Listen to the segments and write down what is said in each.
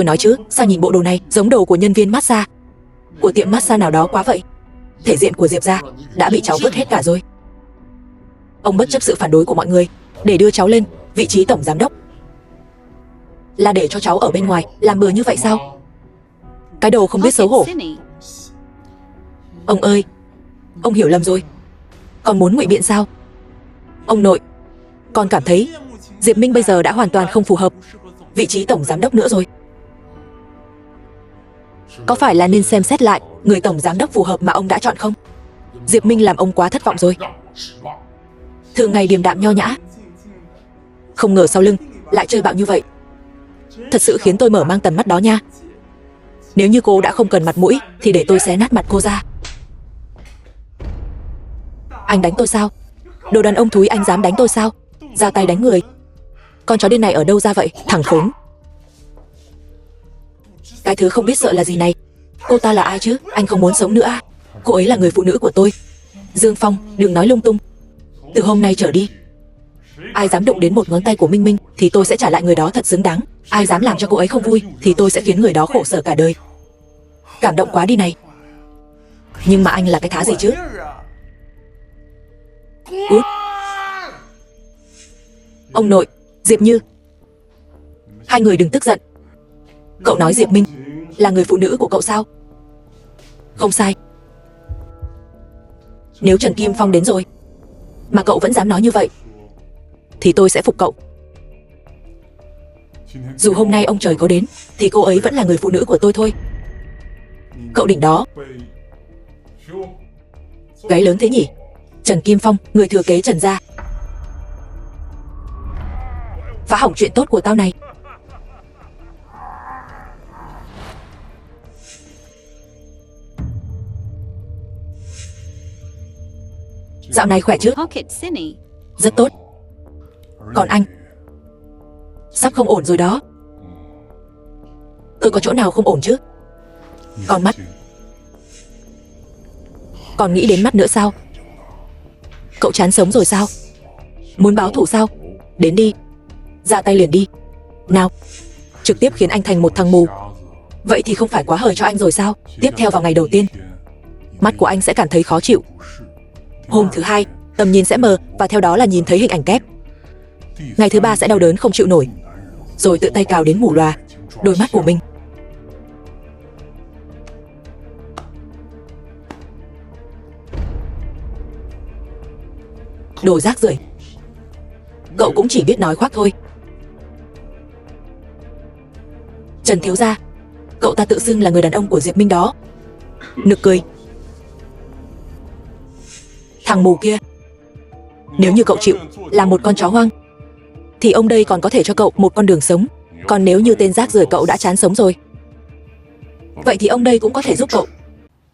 tôi nói chứ, sao nhìn bộ đồ này giống đồ của nhân viên massage của tiệm massage nào đó quá vậy. Thể diện của Diệp gia đã bị cháu vứt hết cả rồi. Ông bất chấp sự phản đối của mọi người để đưa cháu lên vị trí tổng giám đốc, là để cho cháu ở bên ngoài làm bừa như vậy sao? Cái đồ không biết xấu hổ. Ông ơi, ông hiểu lầm rồi. Còn muốn ngụy biện sao? Ông nội, con cảm thấy Diệp Minh bây giờ đã hoàn toàn không phù hợp vị trí tổng giám đốc nữa rồi. Có phải là nên xem xét lại người tổng giám đốc phù hợp mà ông đã chọn không? Diệp Minh làm ông quá thất vọng rồi. Thường ngày điềm đạm nho nhã, không ngờ sau lưng lại chơi bạo như vậy. Thật sự khiến tôi mở mang tầm mắt đó nha. Nếu như cô đã không cần mặt mũi thì để tôi xé nát mặt cô ra. Anh đánh tôi sao? Đồ đàn ông thúi, anh dám đánh tôi sao? Ra tay đánh người. Con chó điên này ở đâu ra vậy? Thằng khốn. Cái thứ không biết sợ là gì này? Cô ta là ai chứ? Anh không muốn sống nữa à? Cô ấy là người phụ nữ của tôi. Dương Phong, đừng nói lung tung. Từ hôm nay trở đi, ai dám đụng đến một ngón tay của Minh Minh thì tôi sẽ trả lại người đó thật xứng đáng. Ai dám làm cho cô ấy không vui thì tôi sẽ khiến người đó khổ sở cả đời. Cảm động quá đi này. Nhưng mà anh là cái thá gì chứ? Út. Ông nội, Diệp Như. Hai người đừng tức giận. Cậu nói Diệp Minh là người phụ nữ của cậu sao? Không sai. Nếu Trần Kim Phong đến rồi mà cậu vẫn dám nói như vậy thì tôi sẽ phục cậu. Dù hôm nay ông trời có đến thì cô ấy vẫn là người phụ nữ của tôi thôi. Cậu đỉnh đó. Gáy lớn thế nhỉ? Trần Kim Phong, người thừa kế Trần gia, phá hỏng chuyện tốt của tao này. Dạo này khỏe chứ? Rất tốt. Còn anh? Sắp không ổn rồi đó. Tôi có chỗ nào không ổn chứ? Còn mắt? Còn nghĩ đến mắt nữa sao? Cậu chán sống rồi sao? Muốn báo thù sao? Đến đi. Ra tay liền đi. Nào. Trực tiếp khiến anh thành một thằng mù. Vậy thì không phải quá hời cho anh rồi sao? Tiếp theo vào ngày đầu tiên, mắt của anh sẽ cảm thấy khó chịu. Hôm thứ hai, tầm nhìn sẽ mờ và theo đó là nhìn thấy hình ảnh kép. Ngày thứ ba sẽ đau đớn không chịu nổi, rồi tự tay cào đến mù lòa đôi mắt của mình. Đồ rác rưởi. Cậu cũng chỉ biết nói khoác thôi. Trần thiếu gia, cậu ta tự xưng là người đàn ông của Diệp Minh đó. Nực cười. Thằng mù kia, nếu như cậu chịu làm một con chó hoang thì ông đây còn có thể cho cậu một con đường sống. Còn nếu như tên rác rưởi cậu đã chán sống rồi, vậy thì ông đây cũng có thể giúp cậu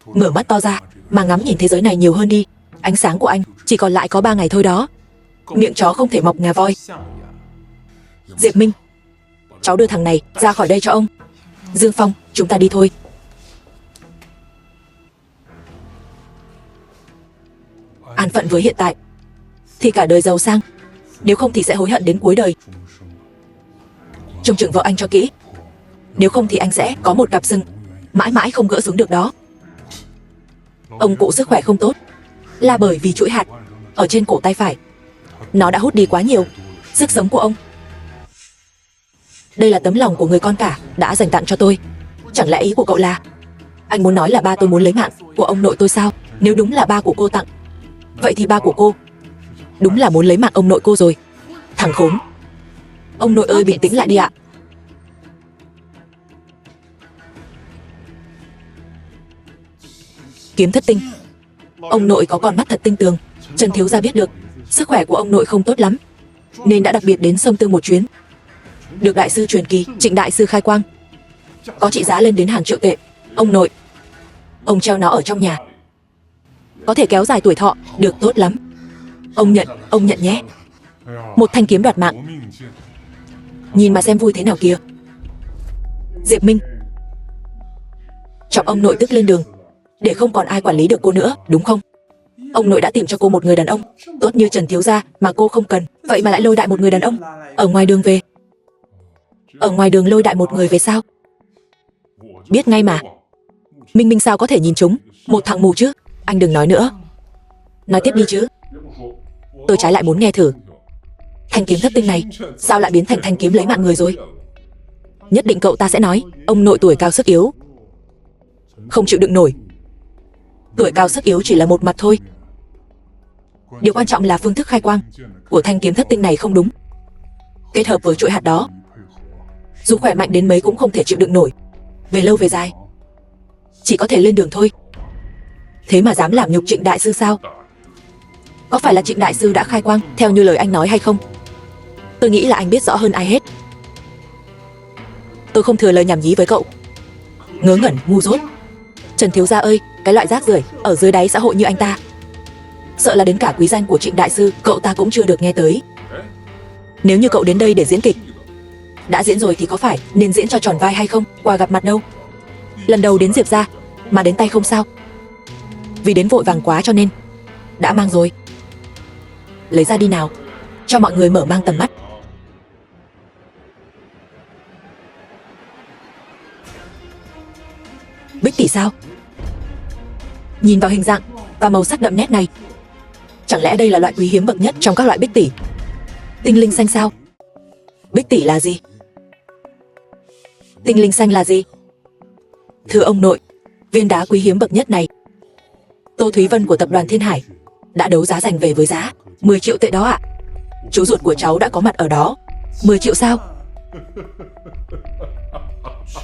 mở mắt to ra mà ngắm nhìn thế giới này nhiều hơn đi. Ánh sáng của anh chỉ còn lại có 3 ngày thôi đó. Miệng chó không thể mọc ngà voi. Diệp Minh, cháu đưa thằng này ra khỏi đây cho ông. Dương Phong, chúng ta đi thôi. An phận với hiện tại thì cả đời giàu sang, nếu không thì sẽ hối hận đến cuối đời. Trông chừng vợ anh cho kỹ, nếu không thì anh sẽ có một cặp sừng mãi mãi không gỡ xuống được đó. Ông cụ sức khỏe không tốt là bởi vì chuỗi hạt ở trên cổ tay phải, nó đã hút đi quá nhiều sức sống của ông. Đây là tấm lòng của người con cả đã dành tặng cho tôi. Chẳng lẽ ý của cậu là anh muốn nói là ba tôi muốn lấy mạng của ông nội tôi sao? Nếu đúng là ba của cô tặng, vậy thì ba của cô đúng là muốn lấy mạng ông nội cô rồi. Thằng khốn. Ông nội ơi, bình tĩnh lại đi ạ. Kiếm thất tinh. Ông nội có con mắt thật tinh tường. Trần thiếu gia biết được sức khỏe của ông nội không tốt lắm, nên đã đặc biệt đến Sông Tương một chuyến. Được đại sư truyền kỳ Trịnh đại sư khai quang, có trị giá lên đến hàng triệu tệ. Ông nội, ông treo nó ở trong nhà, có thể kéo dài tuổi thọ được tốt lắm. Ông nhận nhé. Một thanh kiếm đoạt mạng. Nhìn mà xem vui thế nào kìa. Diệp Minh, chọc ông nội tức lên đường, để không còn ai quản lý được cô nữa, đúng không? Ông nội đã tìm cho cô một người đàn ông tốt như Trần thiếu gia mà cô không cần, vậy mà lại lôi đại một người đàn ông ở ngoài đường về. Ở ngoài đường lôi đại một người về sao? Biết ngay mà. Minh Minh sao có thể nhìn chúng một thằng mù chứ? Anh đừng nói nữa. Nói tiếp đi chứ. Tôi trái lại muốn nghe thử. Thanh kiếm thất tinh này sao lại biến thành thanh kiếm lấy mạng người rồi? Nhất định cậu ta sẽ nói ông nội tuổi cao sức yếu, không chịu đựng nổi. Tuổi cao sức yếu chỉ là một mặt thôi. Điều quan trọng là phương thức khai quang của thanh kiếm thất tinh này không đúng. Kết hợp với chuỗi hạt đó, dù khỏe mạnh đến mấy cũng không thể chịu đựng nổi. Về lâu về dài chỉ có thể lên đường thôi. Thế mà dám làm nhục Trịnh đại sư sao? Có phải là Trịnh đại sư đã khai quang theo như lời anh nói hay không? Tôi nghĩ là anh biết rõ hơn ai hết. Tôi không thừa lời nhảm nhí với cậu. Ngớ ngẩn, ngu dốt. Trần thiếu gia ơi, cái loại rác rưởi ở dưới đáy xã hội như anh ta, sợ là đến cả quý danh của Trịnh đại sư cậu ta cũng chưa được nghe tới. Nếu như cậu đến đây để diễn kịch, đã diễn rồi thì có phải nên diễn cho tròn vai hay không? Quà gặp mặt đâu. Lần đầu đến Diệp gia mà đến tay không sao? Vì đến vội vàng quá cho nên đã mang rồi. Lấy ra đi nào, cho mọi người mở mang tầm mắt. Bích tỷ sao? Nhìn vào hình dạng và màu sắc đậm nét này, chẳng lẽ đây là loại quý hiếm bậc nhất trong các loại bích tỷ? Tinh linh xanh sao? Bích tỷ là gì? Tinh linh xanh là gì? Thưa ông nội, viên đá quý hiếm bậc nhất này, Tô Thúy Vân của tập đoàn Thiên Hải đã đấu giá giành về với giá 10 triệu tệ đó ạ. Chú ruột của cháu đã có mặt ở đó. 10 triệu sao?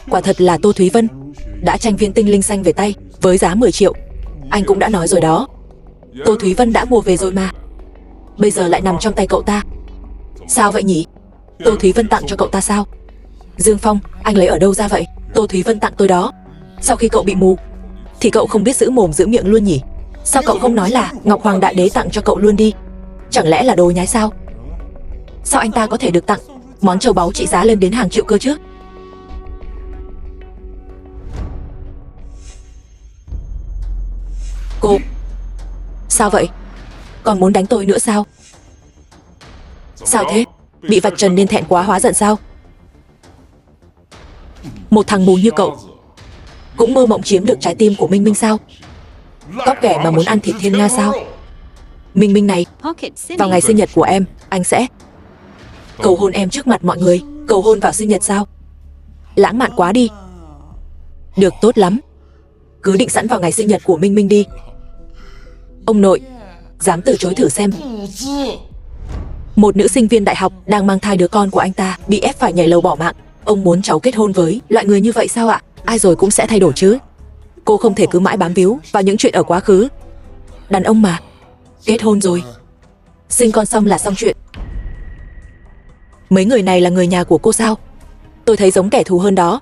Quả thật là Tô Thúy Vân đã tranh viên tinh linh xanh về tay với giá 10 triệu. Anh cũng đã nói rồi đó. Tô Thúy Vân đã mua về rồi mà. Bây giờ lại nằm trong tay cậu ta. Sao vậy nhỉ? Tô Thúy Vân tặng cho cậu ta sao? Dương Phong, anh lấy ở đâu ra vậy? Tô Thúy Vân tặng tôi đó. Sau khi cậu bị mù thì cậu không biết giữ mồm giữ miệng luôn nhỉ? Sao cậu không nói là Ngọc Hoàng Đại Đế tặng cho cậu luôn đi? Chẳng lẽ là đồ nhái sao? Sao anh ta có thể được tặng món châu báu trị giá lên đến hàng triệu cơ chứ? Cô, sao vậy? Còn muốn đánh tôi nữa sao? Sao thế? Bị vạch trần nên thẹn quá hóa giận sao? Một thằng mù như cậu cũng mơ mộng chiếm được trái tim của Minh Minh sao? Cóc kẻ mà muốn ăn thịt thiên nga sao? Minh Minh này, vào ngày sinh nhật của em, anh sẽ cầu hôn em trước mặt mọi người. Cầu hôn vào sinh nhật sao? Lãng mạn quá đi. Được, tốt lắm. Cứ định sẵn vào ngày sinh nhật của Minh Minh đi. Ông nội, dám từ chối thử xem. Một nữ sinh viên đại học đang mang thai đứa con của anh ta bị ép phải nhảy lầu bỏ mạng. Ông muốn cháu kết hôn với loại người như vậy sao ạ? Ai rồi cũng sẽ thay đổi chứ. Cô không thể cứ mãi bám víu vào những chuyện ở quá khứ. Đàn ông mà. Kết hôn rồi, sinh con xong là xong chuyện. Mấy người này là người nhà của cô sao? Tôi thấy giống kẻ thù hơn đó.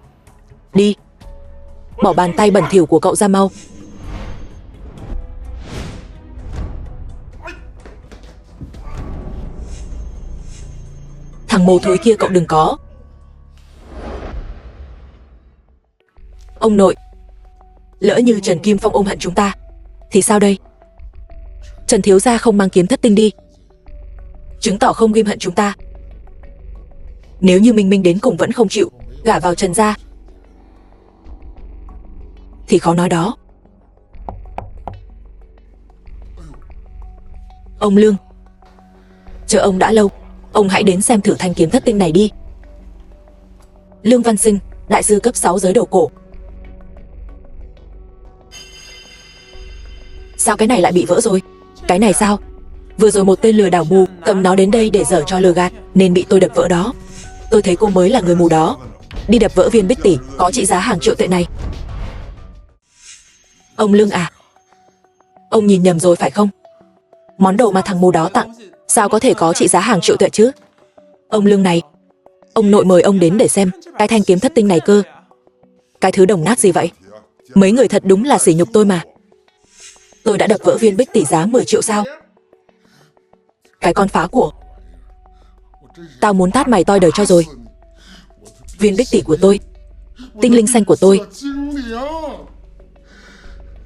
Đi, bỏ bàn tay bẩn thỉu của cậu ra mau. Thằng mồ thối kia cậu đừng có. Ông nội, lỡ như Trần Kim Phong ôm hận chúng ta thì sao đây? Trần thiếu gia không mang kiếm thất tinh đi, chứng tỏ không ghim hận chúng ta. Nếu như Minh Minh đến cùng vẫn không chịu gả vào Trần gia thì khó nói đó. Ông Lương, chờ ông đã lâu, ông hãy đến xem thử thanh kiếm thất tinh này đi. Lương Văn Sinh, đại sư cấp 6 giới đầu cổ. Sao cái này lại bị vỡ rồi? Cái này sao? Vừa rồi một tên lừa đảo mù cầm nó đến đây để giở cho lừa gạt nên bị tôi đập vỡ đó. Tôi thấy cô mới là người mù đó, đi đập vỡ viên bích tỷ có trị giá hàng triệu tệ này. Ông Lương à, ông nhìn nhầm rồi phải không? Món đồ mà thằng mù đó tặng sao có thể có trị giá hàng triệu tệ chứ? Ông Lương này, ông nội mời ông đến để xem cái thanh kiếm thất tinh này cơ. Cái thứ đồng nát gì vậy? Mấy người thật đúng là sỉ nhục tôi mà. Tôi đã đập vỡ viên bích tỷ giá 10 triệu sao? Cái con phá của, tao muốn tát mày toi đời cho rồi. Viên bích tỷ của tôi, tinh linh xanh của tôi.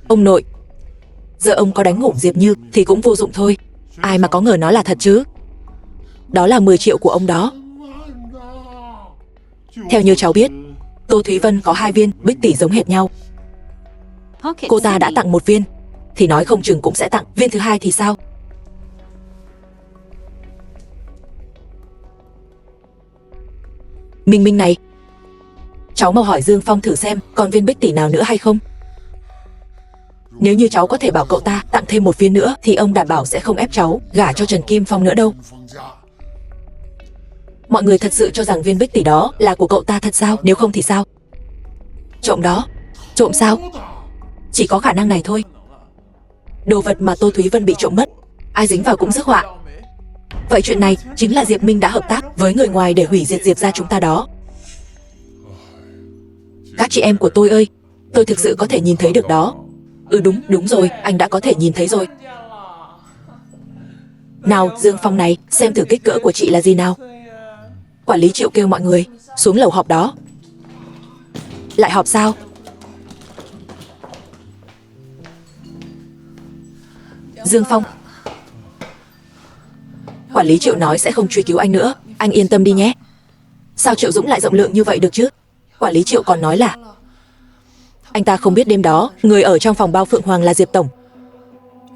Ông nội, giờ ông có đánh ngủm Diệp Như thì cũng vô dụng thôi. Ai mà có ngờ nó là thật chứ. Đó là 10 triệu của ông đó. Theo như cháu biết, Tô Thúy Vân có 2 viên Bích Tỷ giống hệt nhau. Cô ta đã tặng 1 viên, thì nói không chừng cũng sẽ tặng viên thứ 2 thì sao? Minh Minh này, cháu mau hỏi Dương Phong thử xem còn viên Bích Tỷ nào nữa hay không. Nếu như cháu có thể bảo cậu ta tặng thêm 1 viên nữa thì ông đảm bảo sẽ không ép cháu gả cho Trần Kim Phong nữa đâu. Mọi người thật sự cho rằng viên Bích Tỷ đó là của cậu ta thật sao? Nếu không thì sao? Trộm đó? Trộm sao? Chỉ có khả năng này thôi. Đồ vật mà Tô Thúy Vân bị trộm mất, ai dính vào cũng rước họa. Vậy chuyện này chính là Diệp Minh đã hợp tác với người ngoài để hủy diệt Diệp gia chúng ta đó. Các chị em của tôi ơi, tôi thực sự có thể nhìn thấy được đó. Đúng rồi, anh đã có thể nhìn thấy rồi. Nào, Dương Phong này, xem thử kích cỡ của chị là gì nào. Quản lý Triệu kêu mọi người xuống lầu họp đó. Lại họp sao? Dương Phong. Quản lý Triệu nói sẽ không truy cứu anh nữa, anh yên tâm đi nhé. Sao Triệu Dũng lại rộng lượng như vậy được chứ? Quản lý Triệu còn nói là anh ta không biết đêm đó người ở trong phòng bao Phượng Hoàng là Diệp Tổng.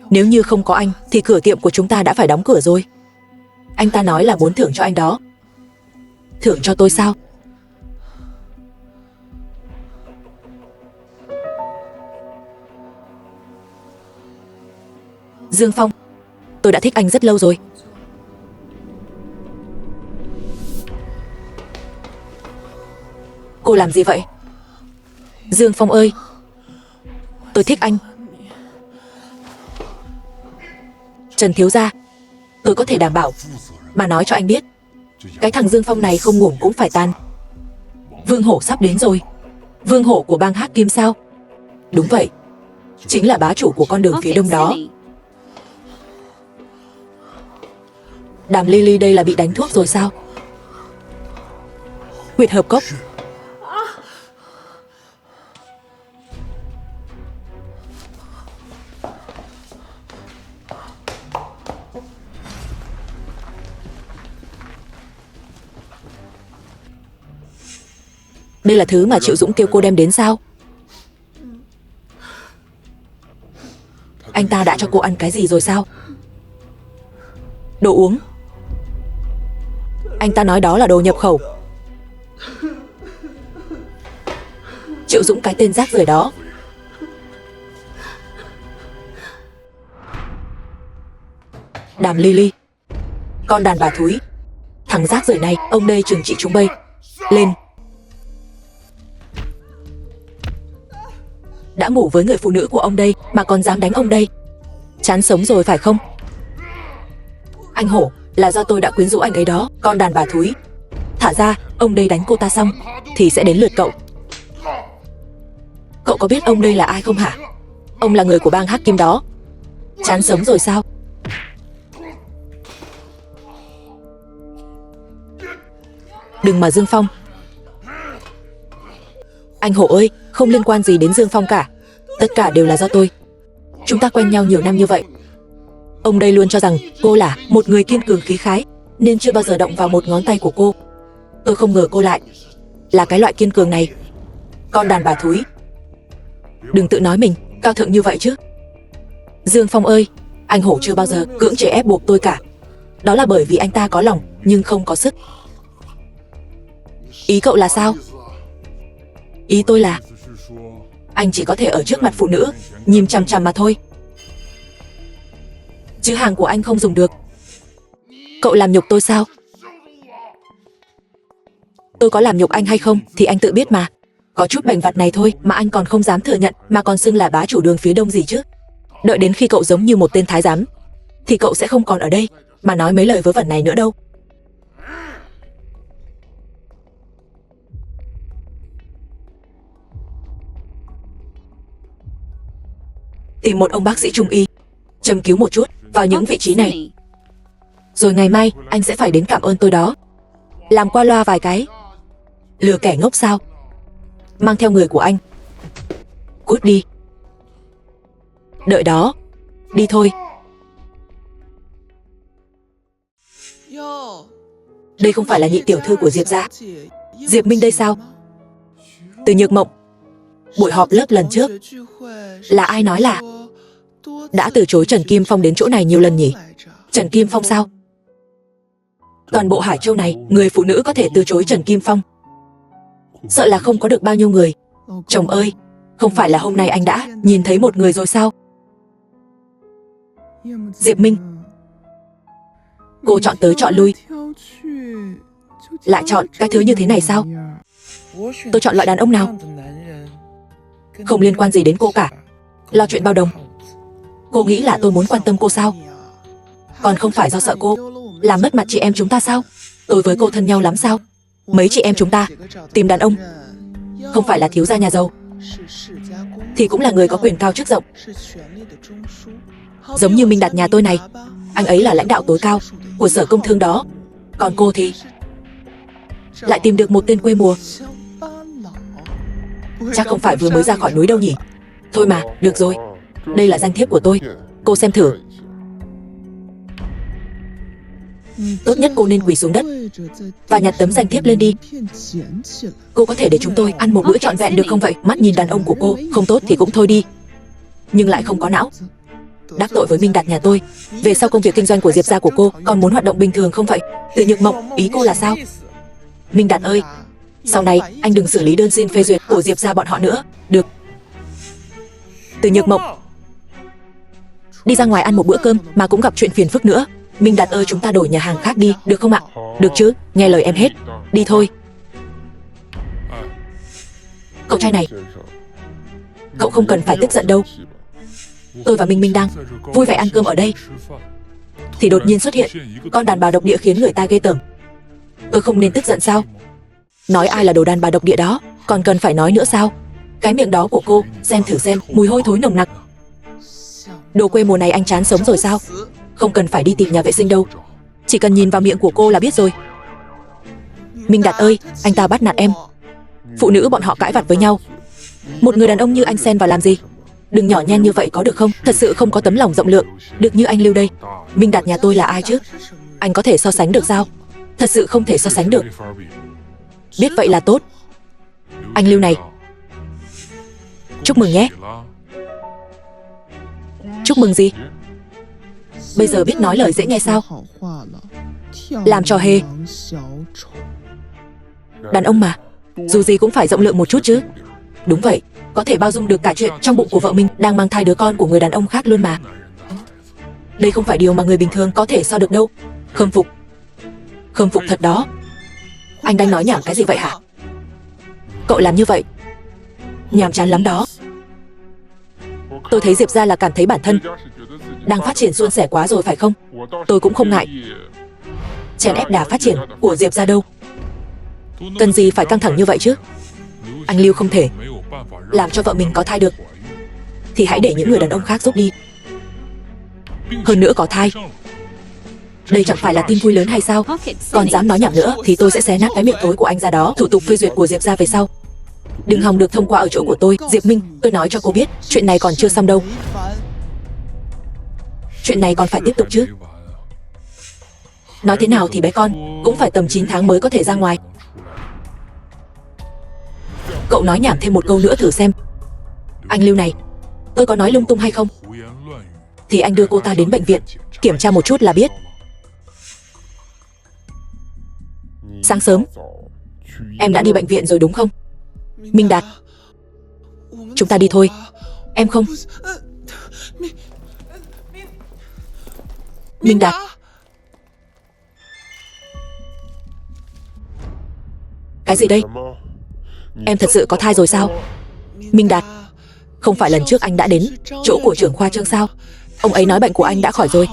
Nếu như không có anh thì cửa tiệm của chúng ta đã phải đóng cửa rồi. Anh ta nói là muốn thưởng cho anh đó. Thưởng cho tôi sao? Dương Phong, tôi đã thích anh rất lâu rồi. Cô làm gì vậy? Dương Phong ơi, tôi thích anh. Trần thiếu gia, tôi có thể đảm bảo mà nói cho anh biết, cái thằng Dương Phong này không ngủm cũng phải tan. Vương Hổ sắp đến rồi. Vương Hổ của bang Hắc Kim sao? Đúng vậy, chính là bá chủ của con đường phía đông đó. Đàm Ly đây là bị đánh thuốc rồi sao? Huyệt hợp cốc. Đây là thứ mà Triệu Dũng kêu cô đem đến sao? Anh ta đã cho cô ăn cái gì rồi sao? Đồ uống. Anh ta nói đó là đồ nhập khẩu. Triệu Dũng cái tên rác rưởi đó. Đàm Ly, con đàn bà thúi. Thằng rác rưởi này, ông đây trừng trị chúng bây. Lên. Đã ngủ với người phụ nữ của ông đây mà còn dám đánh ông đây. Chán sống rồi phải không? Anh Hổ, là do tôi đã quyến rũ anh ấy đó, con đàn bà thúi. Thả ra, ông đây đánh cô ta xong thì sẽ đến lượt cậu. Cậu có biết ông đây là ai không hả? Ông là người của bang Hắc Kim đó. Chán sống rồi sao? Đừng mà Dương Phong. Anh Hổ ơi, không liên quan gì đến Dương Phong cả. Tất cả đều là do tôi. Chúng ta quen nhau nhiều năm như vậy. Ông đây luôn cho rằng cô là một người kiên cường khí khái, nên chưa bao giờ động vào một ngón tay của cô. Tôi không ngờ cô lại là cái loại kiên cường này. Con đàn bà thúi. Đừng tự nói mình cao thượng như vậy chứ. Dương Phong ơi, anh Hổ chưa bao giờ cưỡng chế ép buộc tôi cả. Đó là bởi vì anh ta có lòng nhưng không có sức. Ý cậu là sao? Ý tôi là anh chỉ có thể ở trước mặt phụ nữ nhìn chằm chằm mà thôi, chứ hàng của anh không dùng được. Cậu làm nhục tôi sao? Tôi có làm nhục anh hay không thì anh tự biết mà. Có chút bệnh vặt này thôi mà anh còn không dám thừa nhận, mà còn xưng là bá chủ đường phía đông gì chứ. Đợi đến khi cậu giống như một tên thái giám thì cậu sẽ không còn ở đây mà nói mấy lời vớ vẩn này nữa đâu. Tìm một ông bác sĩ trung y châm cứu một chút vào những vị trí này, rồi ngày mai anh sẽ phải đến cảm ơn tôi đó. Làm qua loa vài cái, lừa kẻ ngốc sao? Mang theo người của anh. Cút đi. Đợi đó. Đi thôi. Đây không phải là nhị tiểu thư của Diệp gia. Diệp Minh đây sao? Từ Nhược Mộng, buổi họp lớp lần trước là ai nói là đã từ chối Trần Kim Phong đến chỗ này nhiều lần nhỉ? Trần Kim Phong sao? Toàn bộ Hải Châu này, người phụ nữ có thể từ chối Trần Kim Phong, sợ là không có được bao nhiêu người. Chồng ơi, không phải là hôm nay anh đã nhìn thấy một người rồi sao? Diệp Minh, cô chọn tới chọn lui, lại chọn cái thứ như thế này sao? Tôi chọn loại đàn ông nào? Không liên quan gì đến cô cả. Lo chuyện bao đồng. Cô nghĩ là tôi muốn quan tâm cô sao? Còn không phải do sợ cô làm mất mặt chị em chúng ta sao? Tôi với cô thân nhau lắm sao? Mấy chị em chúng ta tìm đàn ông không phải là thiếu gia nhà giàu thì cũng là người có quyền cao chức rộng. Giống như Minh Đạt nhà tôi này, anh ấy là lãnh đạo tối cao của Sở Công Thương đó. Còn cô thì lại tìm được một tên quê mùa. Chắc không phải vừa mới ra khỏi núi đâu nhỉ? Thôi mà, được rồi. Đây là danh thiếp của tôi. Cô xem thử. Tốt nhất cô nên quỳ xuống đất và nhặt tấm danh thiếp lên đi. Cô có thể để chúng tôi ăn một bữa trọn vẹn được không vậy? Mắt nhìn đàn ông của cô không tốt thì cũng thôi đi, nhưng lại không có não. Đắc tội với Minh Đạt nhà tôi, về sau công việc kinh doanh của Diệp gia của cô còn muốn hoạt động bình thường không vậy? Từ Nhược Mộng, ý cô là sao? Minh Đạt ơi, sau này anh đừng xử lý đơn xin phê duyệt của Diệp gia bọn họ nữa, được? Từ Nhược Mộng, đi ra ngoài ăn một bữa cơm mà cũng gặp chuyện phiền phức nữa. Minh Đạt ơi, chúng ta đổi nhà hàng khác đi, được không ạ? Được chứ, nghe lời em hết. Đi thôi. Cậu trai này, cậu không cần phải tức giận đâu. Tôi và Minh Minh đang vui vẻ ăn cơm ở đây thì đột nhiên xuất hiện con đàn bà độc địa khiến người ta ghê tởm. Tôi không nên tức giận sao? Nói ai là đồ đàn bà độc địa đó còn cần phải nói nữa sao? Cái miệng đó của cô, xem thử xem, mùi hôi thối nồng nặc. Đồ quê mùa này anh chán sống rồi sao? Không cần phải đi tìm nhà vệ sinh đâu, chỉ cần nhìn vào miệng của cô là biết rồi. Minh Đạt ơi, anh ta bắt nạt em. Phụ nữ bọn họ cãi vặt với nhau, một người đàn ông như anh xen vào làm gì? Đừng nhỏ nhen như vậy có được không? Thật sự không có tấm lòng rộng lượng được như anh Lưu đây. Minh Đạt nhà tôi là ai chứ? Anh có thể so sánh được sao? Thật sự không thể so sánh được. Biết vậy là tốt. Anh Lưu này, chúc mừng nhé. Chúc mừng gì? Bây giờ biết nói lời dễ nghe sao? Làm trò hề. Đàn ông mà, dù gì cũng phải rộng lượng một chút chứ. Đúng vậy, có thể bao dung được cả chuyện trong bụng của vợ mình đang mang thai đứa con của người đàn ông khác luôn mà. Đây không phải điều mà người bình thường có thể so được đâu. Khâm phục. Khâm phục thật đó. Anh đang nói nhảm cái gì vậy hả? Cậu làm như vậy nhàm chán lắm đó. Tôi thấy Diệp gia là cảm thấy bản thân đang phát triển suôn sẻ quá rồi phải không? Tôi cũng không ngại chèn ép đà phát triển của Diệp gia đâu. Cần gì phải căng thẳng như vậy chứ? Anh Lưu không thể làm cho vợ mình có thai được thì hãy để những người đàn ông khác giúp đi. Hơn nữa có thai, đây chẳng phải là tin vui lớn hay sao? Còn dám nói nhảm nữa thì tôi sẽ xé nát cái miệng tối của anh ra đó. Thủ tục phê duyệt của Diệp gia về sau đừng hòng được thông qua ở chỗ của tôi. Diệp Minh, tôi nói cho cô biết, chuyện này còn chưa xong đâu. Chuyện này còn phải tiếp tục chứ. Nói thế nào thì bé con cũng phải tầm 9 tháng mới có thể ra ngoài. Cậu nói nhảm thêm một câu nữa thử xem. Anh Lưu này, tôi có nói lung tung hay không thì anh đưa cô ta đến bệnh viện kiểm tra một chút là biết. Sáng sớm em đã đi bệnh viện rồi đúng không? Minh Đạt, chúng ta đi thôi. Em không. Minh Đạt, cái gì đây? Em thật sự có thai rồi sao? Minh Đạt, không phải lần trước anh đã đến chỗ của trưởng khoa Trương sao? Ông ấy nói bệnh của anh đã khỏi rồi.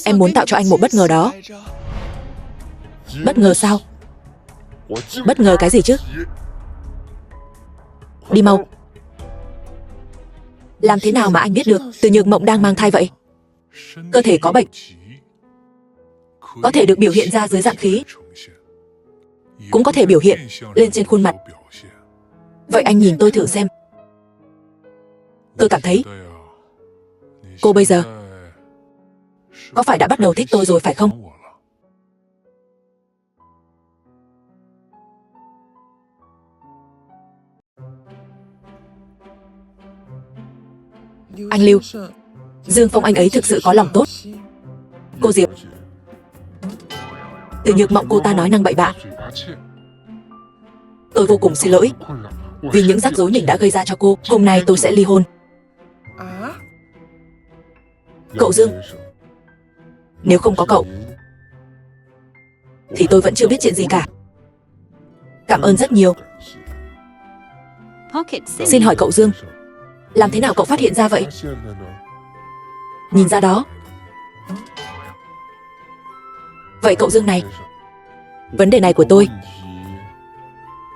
Em muốn tạo cho anh một bất ngờ đó. Bất ngờ sao? Bất ngờ cái gì chứ? Đi mau. Làm thế nào mà anh biết được Từ Nhược Mộng đang mang thai vậy? Cơ thể có bệnh có thể được biểu hiện ra dưới dạng khí, cũng có thể biểu hiện lên trên khuôn mặt. Vậy anh nhìn tôi thử xem. Tôi cảm thấy cô bây giờ có phải đã bắt đầu thích tôi rồi phải không? Anh Lưu, Dương Phong anh ấy thực sự có lòng tốt. Cô Diệp, Từ Nhược Mộng cô ta nói năng bậy bạ. Tôi vô cùng xin lỗi vì những rắc rối mình đã gây ra cho cô. Hôm nay tôi sẽ ly hôn. Cậu Dương, nếu không có cậu thì tôi vẫn chưa biết chuyện gì cả. Cảm ơn rất nhiều. Xin hỏi cậu Dương, làm thế nào cậu phát hiện ra vậy? Nhìn ra đó. Vậy cậu Dương này, vấn đề này của tôi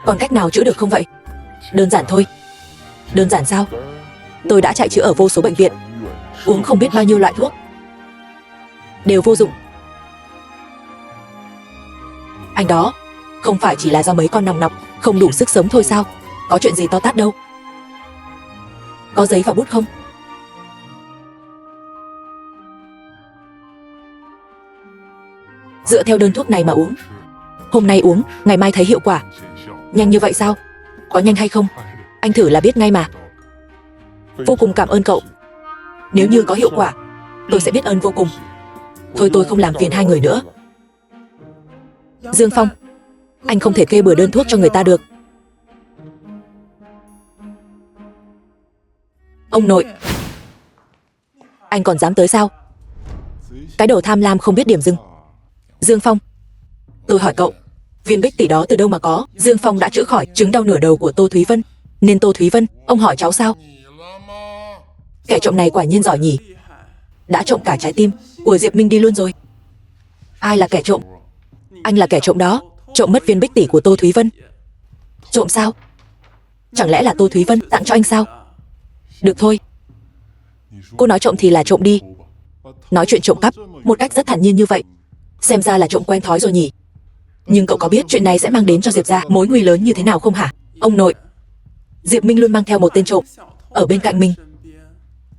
còn cách nào chữa được không vậy? Đơn giản thôi. Đơn giản sao? Tôi đã chạy chữa ở vô số bệnh viện, uống không biết bao nhiêu loại thuốc, đều vô dụng. Anh đó, không phải chỉ là do mấy con nòng nọc không đủ sức sống thôi sao? Có chuyện gì to tát đâu. Có giấy và bút không? Dựa theo đơn thuốc này mà uống. Hôm nay uống, ngày mai thấy hiệu quả. Nhanh như vậy sao? Có nhanh hay không? Anh thử là biết ngay mà. Vô cùng cảm ơn cậu. Nếu như có hiệu quả, tôi sẽ biết ơn vô cùng. Thôi tôi không làm phiền hai người nữa. Dương Phong, anh không thể kê bừa đơn thuốc cho người ta được. Ông nội, anh còn dám tới sao? Cái đồ tham lam không biết điểm dừng. Dương Phong, tôi hỏi cậu, viên bích tỷ đó từ đâu mà có? Dương Phong đã chữa khỏi chứng đau nửa đầu của Tô Thúy Vân. Nên Tô Thúy Vân, ông hỏi cháu sao? Kẻ trộm này quả nhiên giỏi nhỉ. Đã trộm cả trái tim của Diệp Minh đi luôn rồi. Ai là kẻ trộm? Anh là kẻ trộm đó. Trộm mất viên bích tỷ của Tô Thúy Vân. Trộm sao? Chẳng lẽ là Tô Thúy Vân tặng cho anh sao? Được thôi, cô nói trộm thì là trộm đi. Nói chuyện trộm cắp một cách rất thản nhiên như vậy, xem ra là trộm quen thói rồi nhỉ. Nhưng cậu có biết chuyện này sẽ mang đến cho Diệp gia mối nguy lớn như thế nào không hả? Ông nội, Diệp Minh luôn mang theo một tên trộm ở bên cạnh mình.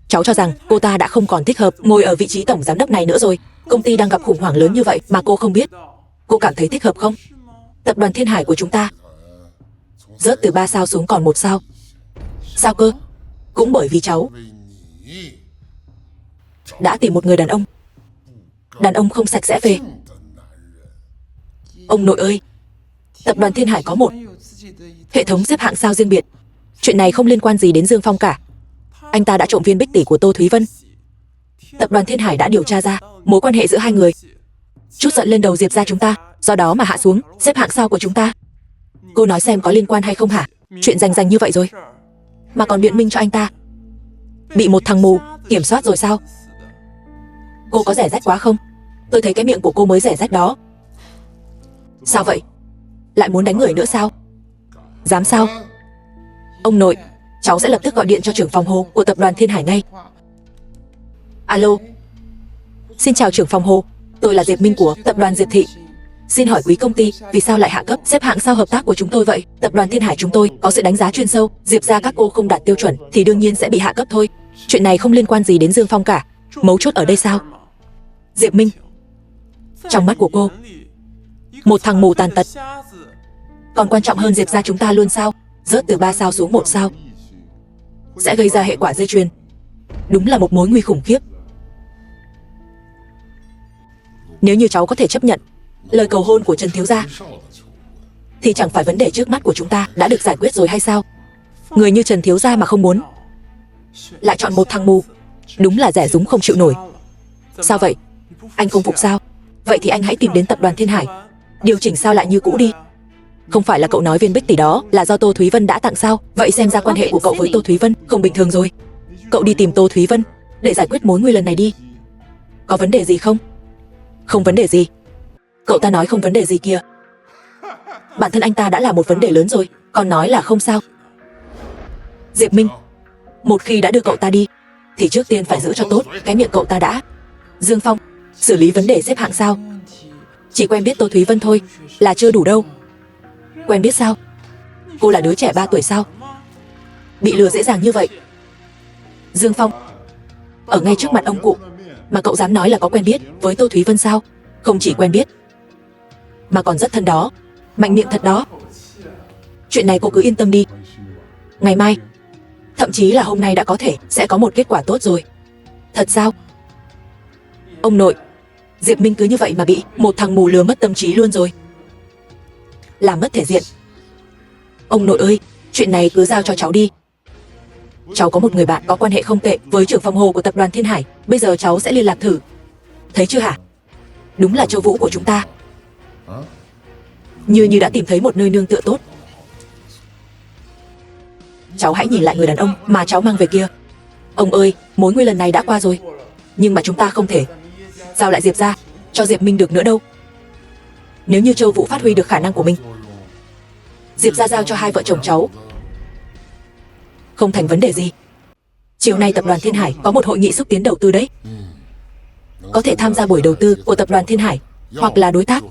Cháu cho rằng cô ta đã không còn thích hợp ngồi ở vị trí tổng giám đốc này nữa rồi. Công ty đang gặp khủng hoảng lớn như vậy mà cô không biết. Cô cảm thấy thích hợp không? Tập đoàn Thiên Hải của chúng ta rớt từ 3 sao xuống còn 1 sao. Sao cơ? Cũng bởi vì cháu đã tìm một người đàn ông. Đàn ông không sạch sẽ về. Ông nội ơi, tập đoàn Thiên Hải có một hệ thống xếp hạng sao riêng biệt. Chuyện này không liên quan gì đến Dương Phong cả. Anh ta đã trộm viên bích tỷ của Tô Thúy Vân. Tập đoàn Thiên Hải đã điều tra ra mối quan hệ giữa hai người. Chút giận lên đầu Diệp gia chúng ta, do đó mà hạ xuống xếp hạng sao của chúng ta. Cô nói xem có liên quan hay không hả? Chuyện rành như vậy rồi mà còn biện minh cho anh ta. Bị một thằng mù kiểm soát rồi sao? Cô có rẻ rách quá không? Tôi thấy cái miệng của cô mới rẻ rách đó. Sao vậy? Lại muốn đánh người nữa sao? Dám sao? Ông nội, cháu sẽ lập tức gọi điện cho trưởng phòng Hồ của tập đoàn Thiên Hải ngay. Alo. Xin chào trưởng phòng Hồ, tôi là Diệp Minh của tập đoàn Diệp Thị. Xin hỏi quý công ty vì sao lại hạ cấp xếp hạng sao hợp tác của chúng tôi vậy? Tập đoàn Thiên Hải chúng tôi có sự đánh giá chuyên sâu, Diệp gia các cô không đạt tiêu chuẩn thì đương nhiên sẽ bị hạ cấp thôi. Chuyện này không liên quan gì đến Dương Phong cả. Mấu chốt ở đây sao? Diệp Minh, trong mắt của cô, một thằng mù tàn tật còn quan trọng hơn Diệp gia chúng ta luôn sao? Rớt từ 3 sao xuống 1 sao sẽ gây ra hệ quả dây chuyền. Đúng là một mối nguy khủng khiếp. Nếu như cháu có thể chấp nhận lời cầu hôn của Trần thiếu gia thì chẳng phải vấn đề trước mắt của chúng ta đã được giải quyết rồi hay sao? Người như Trần thiếu gia mà không muốn, lại chọn một thằng mù, đúng là rẻ rúng không chịu nổi. Sao vậy? Anh không phục sao? Vậy thì anh hãy tìm đến tập đoàn Thiên Hải điều chỉnh sao lại như cũ đi. Không phải là cậu nói viên bích tỷ đó là do Tô Thúy Vân đã tặng sao? Vậy xem ra quan hệ của cậu với Tô Thúy Vân không bình thường rồi. Cậu đi tìm Tô Thúy Vân để giải quyết mối nguy lần này đi. Có vấn đề gì không? Không vấn đề gì. Cậu ta nói không vấn đề gì kìa. Bản thân anh ta đã là một vấn đề lớn rồi, còn nói là không sao. Diệp Minh, một khi đã đưa cậu ta đi thì trước tiên phải giữ cho tốt cái miệng cậu ta đã. Dương Phong, xử lý vấn đề xếp hạng sao? Chỉ quen biết Tô Thúy Vân thôi là chưa đủ đâu. Quen biết sao? Cô là đứa trẻ 3 tuổi sao? Bị lừa dễ dàng như vậy? Dương Phong, ở ngay trước mặt ông cụ mà cậu dám nói là có quen biết với Tô Thúy Vân sao? Không chỉ quen biết mà còn rất thân đó. Mạnh miệng thật đó. Chuyện này cô cứ yên tâm đi. Ngày mai Thậm chí là hôm nay đã có thể sẽ có một kết quả tốt rồi. Thật sao? Ông nội, Diệp Minh cứ như vậy mà bị một thằng mù lừa mất tâm trí luôn rồi. Làm mất thể diện. Ông nội ơi, chuyện này cứ giao cho cháu đi. Cháu có một người bạn có quan hệ không tệ với trưởng phòng hồ của tập đoàn Thiên Hải. Bây giờ cháu sẽ liên lạc thử. Thấy chưa hả? Đúng là Châu Vũ của chúng ta. Như đã tìm thấy một nơi nương tựa tốt. Cháu hãy nhìn lại người đàn ông mà cháu mang về kia. Ông ơi, mối nguy lần này đã qua rồi. Nhưng mà chúng ta không thể giao lại Diệp ra cho Diệp Minh được nữa đâu. Nếu như Châu Vũ phát huy được khả năng của mình, Diệp ra giao cho hai vợ chồng cháu không thành vấn đề gì. Chiều nay tập đoàn Thiên Hải có một hội nghị xúc tiến đầu tư đấy. Có thể tham gia buổi đầu tư của tập đoàn Thiên Hải, hoặc là đối tác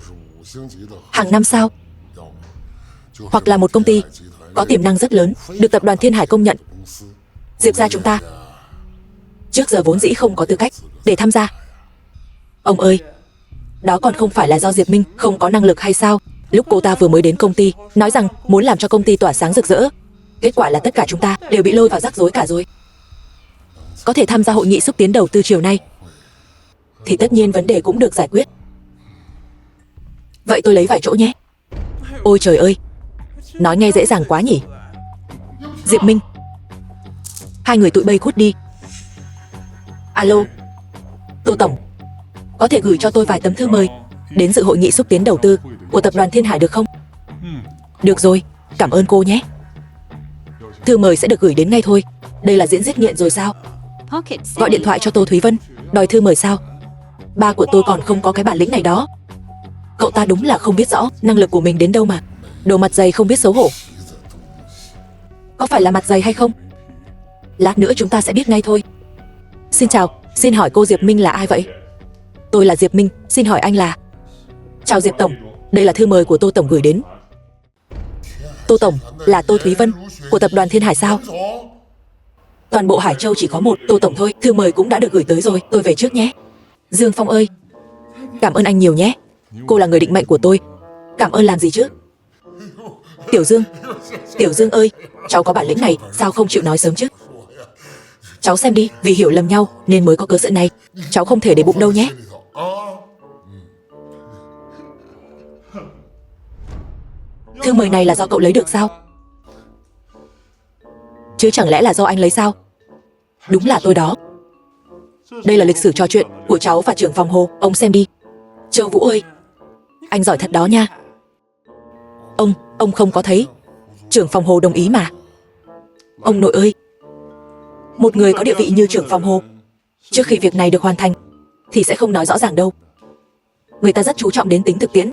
hàng năm sao, hoặc là một công ty có tiềm năng rất lớn, được tập đoàn Thiên Hải công nhận. Diệp ra chúng ta trước giờ vốn dĩ không có tư cách để tham gia. Ông ơi, đó còn không phải là do Diệp Minh không có năng lực hay sao? Lúc cô ta vừa mới đến công ty, nói rằng muốn làm cho công ty tỏa sáng rực rỡ. Kết quả là tất cả chúng ta đều bị lôi vào rắc rối cả rồi. Có thể tham gia hội nghị xúc tiến đầu tư chiều nay thì tất nhiên vấn đề cũng được giải quyết. Vậy tôi lấy vài chỗ nhé. Ôi trời ơi, nói nghe dễ dàng quá nhỉ. Diệp Minh, hai người tụi bay cút đi. Alo, Tô Tổng, có thể gửi cho tôi vài tấm thư mời đến dự hội nghị xúc tiến đầu tư của tập đoàn Thiên Hải được không? Được rồi, cảm ơn cô nhé. Thư mời sẽ được gửi đến ngay thôi. Đây là diễn giết nghiện rồi sao? Gọi điện thoại cho Tô Thúy Vân đòi thư mời sao? Ba của tôi còn không có cái bản lĩnh này đó. Cậu ta đúng là không biết rõ năng lực của mình đến đâu mà. Đồ mặt dày không biết xấu hổ. Có phải là mặt dày hay không? Lát nữa chúng ta sẽ biết ngay thôi. Xin chào, xin hỏi cô Diệp Minh là ai vậy? Tôi là Diệp Minh, xin hỏi anh là... Chào Diệp Tổng, đây là thư mời của Tô Tổng gửi đến. Tô Tổng, là Tô Thúy Vân, của tập đoàn Thiên Hải sao? Toàn bộ Hải Châu chỉ có một Tô Tổng thôi, thư mời cũng đã được gửi tới rồi, tôi về trước nhé. Dương Phong ơi, cảm ơn anh nhiều nhé. Cô là người định mệnh của tôi. Cảm ơn làm gì chứ? Tiểu Dương ơi, cháu có bản lĩnh này, sao không chịu nói sớm chứ? Cháu xem đi, vì hiểu lầm nhau nên mới có cớ sự này. Cháu không thể để bụng đâu nhé. Thư mời này là do cậu lấy được sao? Chứ chẳng lẽ là do anh lấy sao? Đúng là tôi đó. Đây là lịch sử trò chuyện của cháu và trưởng phòng Hồ, ông xem đi. Châu Vũ ơi, anh giỏi thật đó nha. Ông không có thấy trưởng phòng Hồ đồng ý mà. Ông nội ơi, một người có địa vị như trưởng phòng Hồ, trước khi việc này được hoàn thành thì sẽ không nói rõ ràng đâu. Người ta rất chú trọng đến tính thực tiễn.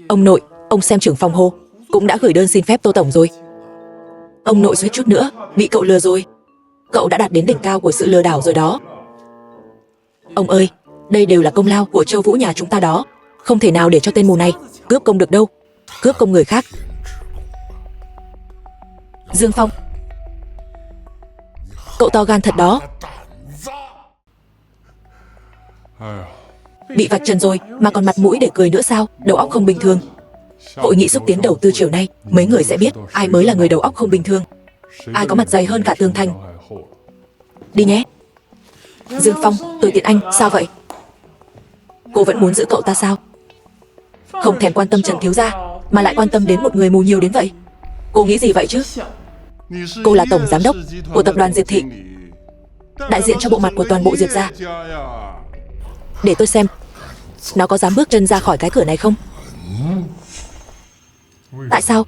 Ông nội, ông xem trưởng phòng Hồ cũng đã gửi đơn xin phép Tô Tổng rồi. Ông nội suýt chút nữa bị cậu lừa rồi. Cậu đã đạt đến đỉnh cao của sự lừa đảo rồi đó. Ông ơi, đây đều là công lao của Châu Vũ nhà chúng ta đó. Không thể nào để cho tên mù này cướp công được đâu. Cướp công người khác. Dương Phong, cậu to gan thật đó. Bị vạch trần rồi mà còn mặt mũi để cười nữa sao? Đầu óc không bình thường. Hội nghị xúc tiến đầu tư chiều nay, mấy người sẽ biết ai mới là người đầu óc không bình thường, ai có mặt dày hơn cả tường thành. Đi nhé. Dương Phong, tôi tiện anh, sao vậy? Cô vẫn muốn giữ cậu ta sao? Không thèm quan tâm Trần thiếu gia mà lại quan tâm đến một người mù nhiều đến vậy. Cô nghĩ gì vậy chứ? Cô là tổng giám đốc của tập đoàn Diệp Thị, đại diện cho bộ mặt của toàn bộ Diệp gia. Để tôi xem nó có dám bước chân ra khỏi cái cửa này không. Tại sao